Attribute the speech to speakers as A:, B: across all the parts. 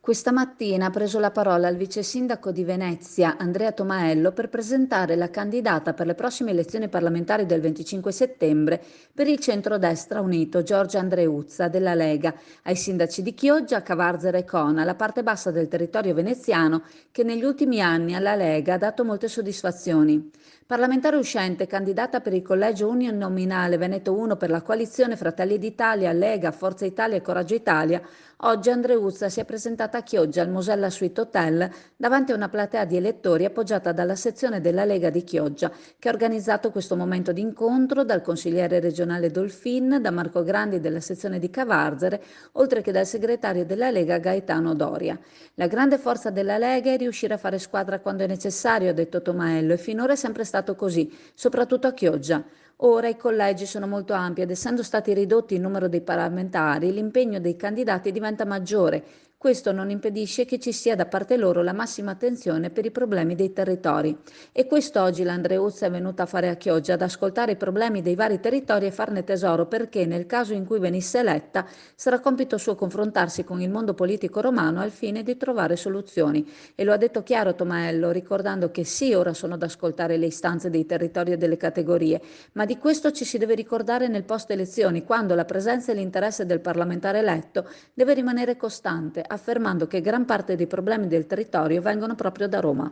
A: Questa mattina ha preso la parola il vice sindaco di Venezia, Andrea Tomaello, per presentare la candidata per le prossime elezioni parlamentari del 25 settembre per il centrodestra unito, Giorgia Andreuzza, della Lega, ai sindaci di Chioggia, Cavarzere e Cona, la parte bassa del territorio veneziano che negli ultimi anni alla Lega ha dato molte soddisfazioni. Parlamentare uscente, candidata per il collegio uninominale Veneto 1 per la coalizione Fratelli d'Italia, Lega, Forza Italia e Coraggio Italia, oggi Andreuzza si è presentata a Chioggia al Mosella Suite Hotel davanti a una platea di elettori appoggiata dalla sezione della Lega di Chioggia, che ha organizzato questo momento di incontro dal consigliere regionale Dolfin, da Marco Grandi della sezione di Cavarzere, oltre che dal segretario della Lega Gaetano Doria. La grande forza della Lega è riuscire a fare squadra quando è necessario, ha detto Tomaello, e finora è sempre stato così, soprattutto a Chioggia. Ora i collegi sono molto ampi ed essendo stati ridotti il numero dei parlamentari, l'impegno dei candidati diventa maggiore. Questo non impedisce che ci sia da parte loro la massima attenzione per i problemi dei territori. E quest'oggi l'Andreuzza è venuta a fare a Chioggia, ad ascoltare i problemi dei vari territori e farne tesoro perché, nel caso in cui venisse eletta, sarà compito suo confrontarsi con il mondo politico romano al fine di trovare soluzioni. E lo ha detto chiaro Tomaello, ricordando che sì, ora sono ad ascoltare le istanze dei territori e delle categorie, ma di questo ci si deve ricordare nel post elezioni, quando la presenza e l'interesse del parlamentare eletto deve rimanere costante, affermando che gran parte dei problemi del territorio vengono proprio da Roma.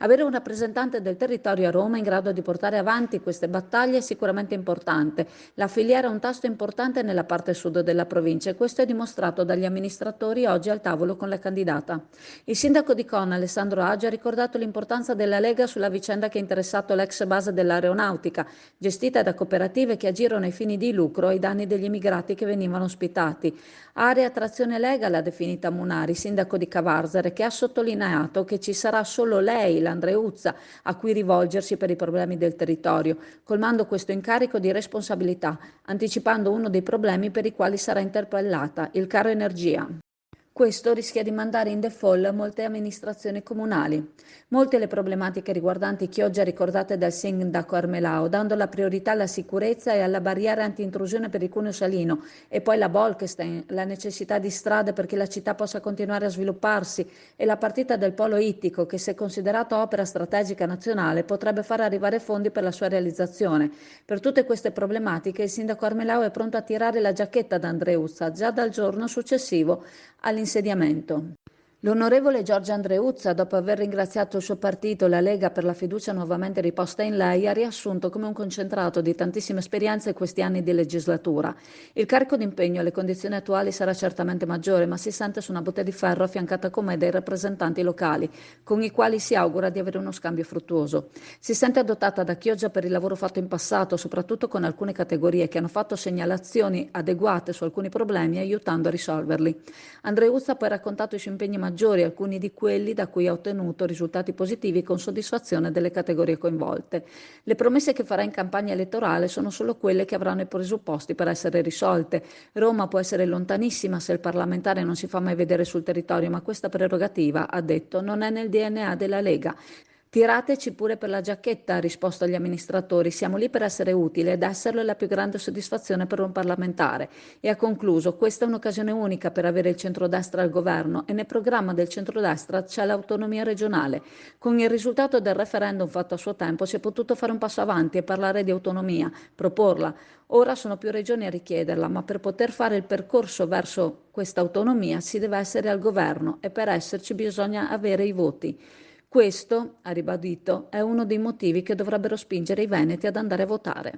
A: Avere un rappresentante del territorio a Roma in grado di portare avanti queste battaglie è sicuramente importante. La filiera è un tasto importante nella parte sud della provincia e questo è dimostrato dagli amministratori oggi al tavolo con la candidata. Il sindaco di Cona, Alessandro Agi, ha ricordato l'importanza della Lega sulla vicenda che ha interessato l'ex base dell'aeronautica, gestita da cooperative che agirono ai fini di lucro ai danni degli immigrati che venivano ospitati. Area Trazione Lega l'ha definita Munari, sindaco di Cavarzere, che ha sottolineato che ci sarà solo lei, l'Andreuzza, a cui rivolgersi per i problemi del territorio, colmando questo incarico di responsabilità, anticipando uno dei problemi per i quali sarà interpellata, il caro energia. Questo rischia di mandare in default molte amministrazioni comunali. Molte le problematiche riguardanti Chioggia ricordate dal sindaco Armelao, dando la priorità alla sicurezza e alla barriera anti-intrusione per il Cuneo Salino, e poi la Bolkestein, la necessità di strade perché la città possa continuare a svilupparsi e la partita del polo ittico che, se considerato opera strategica nazionale, potrebbe far arrivare fondi per la sua realizzazione. Per tutte queste problematiche il sindaco Armelao è pronto a tirare la giacchetta ad Andreuzza già dal giorno successivo all'insediamento. L'onorevole Giorgia Andreuzza, dopo aver ringraziato il suo partito, la Lega, per la fiducia nuovamente riposta in lei, ha riassunto come un concentrato di tantissime esperienze questi anni di legislatura. Il carico d'impegno alle condizioni attuali sarà certamente maggiore, ma si sente su una botte di ferro affiancata con me dai rappresentanti locali, con i quali si augura di avere uno scambio fruttuoso. Si sente adottata da Chioggia per il lavoro fatto in passato, soprattutto con alcune categorie che hanno fatto segnalazioni adeguate su alcuni problemi, aiutando a risolverli. Andreuzza ha poi raccontato i suoi impegni maggiori, alcuni di quelli da cui ha ottenuto risultati positivi con soddisfazione delle categorie coinvolte. Le promesse che farà in campagna elettorale sono solo quelle che avranno i presupposti per essere risolte. Roma può essere lontanissima se il parlamentare non si fa mai vedere sul territorio, ma questa prerogativa, ha detto, non è nel DNA della Lega. Tirateci pure per la giacchetta, ha risposto agli amministratori, siamo lì per essere utili ed esserlo è la più grande soddisfazione per un parlamentare. E ha concluso, questa è un'occasione unica per avere il centrodestra al governo e nel programma del centrodestra c'è l'autonomia regionale. Con il risultato del referendum fatto a suo tempo si è potuto fare un passo avanti e parlare di autonomia, proporla. Ora sono più regioni a richiederla, ma per poter fare il percorso verso questa autonomia si deve essere al governo e per esserci bisogna avere i voti. Questo, ha ribadito, è uno dei motivi che dovrebbero spingere i veneti ad andare a votare.